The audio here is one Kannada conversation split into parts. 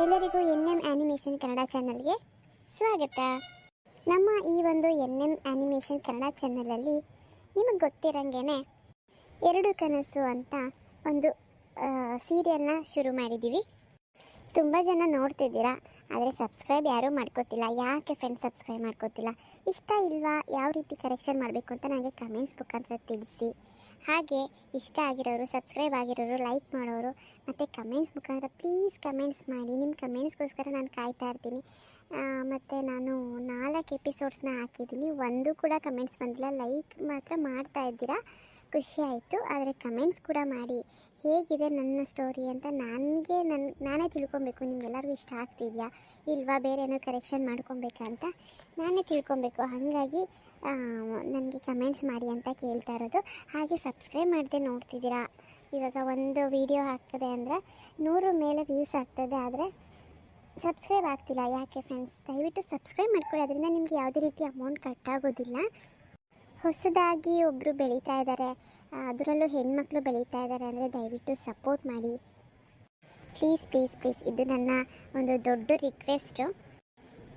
ಎಲ್ಲರಿಗೂ NM ಆ್ಯನಿಮೇಷನ್ ಕನ್ನಡ ಚಾನಲ್ಗೆ ಸ್ವಾಗತ. ನಮ್ಮ ಈ ಒಂದು NM ಆ್ಯನಿಮೇಷನ್ ಕನ್ನಡ ಚಾನಲಲ್ಲಿ ನಿಮಗೆ ಗೊತ್ತಿರಂಗೆ ಎರಡು ಕನಸು ಅಂತ ಒಂದು ಸೀರಿಯಲ್ನ ಶುರು ಮಾಡಿದ್ದೀವಿ. ತುಂಬ ಜನ ನೋಡ್ತಿದ್ದೀರಾ, ಆದರೆ ಸಬ್ಸ್ಕ್ರೈಬ್ ಯಾರೂ ಮಾಡ್ಕೋತಿಲ್ಲ. ಯಾಕೆ ಫ್ರೆಂಡ್ಸ್ ಸಬ್ಸ್ಕ್ರೈಬ್ ಮಾಡ್ಕೋತಿಲ್ಲ? ಇಷ್ಟ ಇಲ್ವಾ? ಯಾವ ರೀತಿ ಕರೆಕ್ಷನ್ ಮಾಡಬೇಕು ಅಂತ ನನಗೆ ಕಮೆಂಟ್ಸ್ ಮುಖಾಂತರ ತಿಳಿಸಿ. ಹಾಗೆ ಇಷ್ಟ ಆಗಿರೋರು, ಸಬ್ಸ್ಕ್ರೈಬ್ ಆಗಿರೋರು, ಲೈಕ್ ಮಾಡೋರು ಮತ್ತು ಕಮೆಂಟ್ಸ್ ಮುಖಾಂತರ ಪ್ಲೀಸ್ ಕಮೆಂಟ್ಸ್ ಮಾಡಿ. ನಿಮ್ಮ ಕಮೆಂಟ್ಸ್ಗೋಸ್ಕರ ನಾನು ಕಾಯ್ತಾ ಇರ್ತೀನಿ. ಮತ್ತು ನಾನು 4 ಎಪಿಸೋಡ್ಸ್ನ ಹಾಕಿದ್ದೀನಿ, ಒಂದು ಕೂಡ ಕಮೆಂಟ್ಸ್ ಬಂದಿಲ್ಲ. ಲೈಕ್ ಮಾತ್ರ ಮಾಡ್ತಾ ಇದ್ದೀರಾ, ಖುಷಿ ಆಯಿತು. ಆದರೆ ಕಮೆಂಟ್ಸ್ ಕೂಡ ಮಾಡಿ, ಹೇಗಿದೆ ನನ್ನ ಸ್ಟೋರಿ ಅಂತ ನಾನೇ ತಿಳ್ಕೊಬೇಕು. ನಿಮಗೆಲ್ಲರಿಗೂ ಇಷ್ಟ ಆಗ್ತಿದೆಯಾ ಇಲ್ವಾ, ಬೇರೆ ಏನೋ ಕರೆಕ್ಷನ್ ಮಾಡ್ಕೊಬೇಕಾ ಅಂತ ನಾನೇ ತಿಳ್ಕೊಬೇಕು. ಹಾಗಾಗಿ ನನಗೆ ಕಮೆಂಟ್ಸ್ ಮಾಡಿ ಅಂತ ಕೇಳ್ತಾ ಇರೋದು. ಹಾಗೆ ಸಬ್ಸ್ಕ್ರೈಬ್ ಮಾಡದೆ ನೋಡ್ತಿದ್ದೀರಾ. ಇವಾಗ ಒಂದು ವಿಡಿಯೋ ಹಾಕಿದೆ ಅಂದರೆ 100 ಮೇಲೆ ವ್ಯೂಸ್ ಆಗ್ತದೆ, ಆದರೆ ಸಬ್ಸ್ಕ್ರೈಬ್ ಆಗ್ತಿಲ್ಲ. ಯಾಕೆ ಫ್ರೆಂಡ್ಸ್? ದಯವಿಟ್ಟು ಸಬ್ಸ್ಕ್ರೈಬ್ ಮಾಡ್ಕೊಳ್ಳಿ, ಅದರಿಂದ ನಿಮಗೆ ಯಾವುದೇ ರೀತಿ ಅಮೌಂಟ್ ಕಟ್ಟಾಗೋದಿಲ್ಲ. ಹೊಸದಾಗಿ ಒಬ್ಬರು ಬೆಳೀತಾ ಇದ್ದಾರೆ, ಅದರಲ್ಲೂ ಹೆಣ್ಮಕ್ಳು ಬೆಳೀತಾ ಇದ್ದಾರೆ ಅಂದರೆ ದಯವಿಟ್ಟು ಸಪೋರ್ಟ್ ಮಾಡಿ ಪ್ಲೀಸ್ ಪ್ಲೀಸ್ ಪ್ಲೀಸ್. ಇದು ನನ್ನ ಒಂದು ದೊಡ್ಡ ರಿಕ್ವೆಸ್ಟು.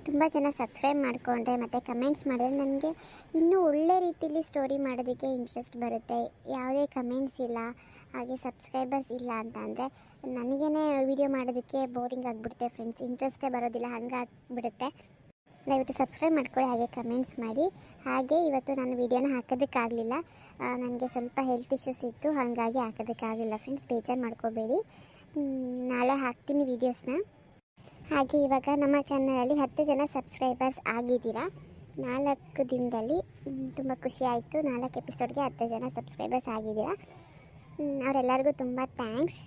ತುಂಬ ಜನ ಸಬ್ಸ್ಕ್ರೈಬ್ ಮಾಡಿಕೊಂಡ್ರೆ ಮತ್ತು ಕಮೆಂಟ್ಸ್ ಮಾಡಿದ್ರೆ ನನಗೆ ಇನ್ನೂ ಒಳ್ಳೆ ರೀತಿಯಲ್ಲಿ ಸ್ಟೋರಿ ಮಾಡೋದಕ್ಕೆ ಇಂಟ್ರೆಸ್ಟ್ ಬರುತ್ತೆ. ಯಾವುದೇ ಕಮೆಂಟ್ಸ್ ಇಲ್ಲ, ಹಾಗೆ ಸಬ್ಸ್ಕ್ರೈಬರ್ಸ್ ಇಲ್ಲ ಅಂತ ಅಂದರೆ ನನಗೇ ವಿಡಿಯೋ ಮಾಡೋದಕ್ಕೆ ಬೋರಿಂಗ್ ಆಗಿಬಿಡುತ್ತೆ ಫ್ರೆಂಡ್ಸ್, ಇಂಟ್ರೆಸ್ಟೇ ಬರೋದಿಲ್ಲ, ಹಂಗಾಗ್ಬಿಡುತ್ತೆ. ದಯವಿಟ್ಟು ಸಬ್ಸ್ಕ್ರೈಬ್ ಮಾಡ್ಕೊಳ್ಳಿ, ಹಾಗೆ ಕಮೆಂಟ್ಸ್ ಮಾಡಿ. ಹಾಗೆ ಇವತ್ತು ನಾನು ವೀಡಿಯೋನ ಹಾಕೋದಕ್ಕಾಗಲಿಲ್ಲ, ನನಗೆ ಸ್ವಲ್ಪ ಹೆಲ್ತ್ ಇಶ್ಯೂಸ್ ಇತ್ತು, ಹಾಗಾಗಿ ಹಾಕೋದಕ್ಕಾಗಲಿಲ್ಲ ಫ್ರೆಂಡ್ಸ್, ಬೇಜಾರು ಮಾಡ್ಕೋಬೇಡಿ. ನಾಳೆ ಹಾಕ್ತೀನಿ ವೀಡಿಯೋಸ್ನ. ಹಾಗೆ ಇವಾಗ ನಮ್ಮ ಚಾನಲಲ್ಲಿ 10 ಜನ ಸಬ್ಸ್ಕ್ರೈಬರ್ಸ್ ಆಗಿದ್ದೀರಾ 4 ದಿನದಲ್ಲಿ. ತುಂಬ ಖುಷಿ ಆಯಿತು. 4 ಎಪಿಸೋಡ್ಗೆ 10 ಜನ ಸಬ್ಸ್ಕ್ರೈಬರ್ಸ್ ಆಗಿದ್ದೀರಾ, ಅವರೆಲ್ಲರಿಗೂ ತುಂಬ ಥ್ಯಾಂಕ್ಸ್.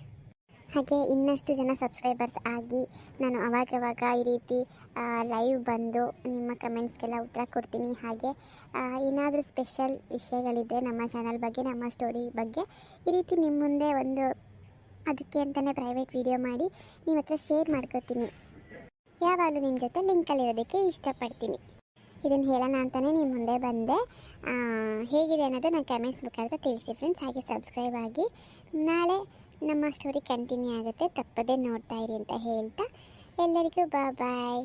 ಹಾಗೆ ಇನ್ನಷ್ಟು ಜನ ಸಬ್ಸ್ಕ್ರೈಬರ್ಸ್ ಆಗಿ ನಾನು ಅವಾಗವಾಗ ಈ ರೀತಿ ಲೈವ್ ಬಂದು ನಿಮ್ಮ ಕಮೆಂಟ್ಸ್ಗೆಲ್ಲ ಉತ್ತರ ಕೊಡ್ತೀನಿ. ಹಾಗೆ ಏನಾದರೂ ಸ್ಪೆಷಲ್ ವಿಷಯಗಳಿದ್ದರೆ ನಮ್ಮ ಚಾನಲ್ ಬಗ್ಗೆ, ನಮ್ಮ ಸ್ಟೋರಿ ಬಗ್ಗೆ ಈ ರೀತಿ ನಿಮ್ಮ ಮುಂದೆ ಒಂದು ಅದಕ್ಕೆ ಅಂತಲೇ ಪ್ರೈವೇಟ್ ವಿಡಿಯೋ ಮಾಡಿ ನಿಮ್ಮ ಹತ್ರ ಶೇರ್ ಮಾಡ್ಕೋತೀನಿ. ಯಾವಾಗಲೂ ನಿಮ್ಮ ಜೊತೆ ಲಿಂಕಲ್ಲಿರೋದಕ್ಕೆ ಇಷ್ಟಪಡ್ತೀನಿ. ಇದನ್ನು ಹೇಳೋಣ ಅಂತಲೇ ನಿಮ್ಮ ಮುಂದೆ ಬಂದೆ. ಹೇಗಿದೆ ಅನ್ನೋದು ನಾನು ಕಮೆಂಟ್ಸ್ ಮುಖಾಂತರ ತಿಳಿಸಿ ಫ್ರೆಂಡ್ಸ್. ಹಾಗೆ ಸಬ್ಸ್ಕ್ರೈಬ್ ಆಗಿ. ನಾಳೆ ನಮ್ಮ ಸ್ಟೋರಿ ಕಂಟಿನ್ಯೂ ಆಗುತ್ತೆ, ತಪ್ಪದೇ ನೋಡ್ತಾ ಇರಿ ಅಂತ ಹೇಳ್ತಾ ಎಲ್ಲರಿಗೂ ಬಾಯ್.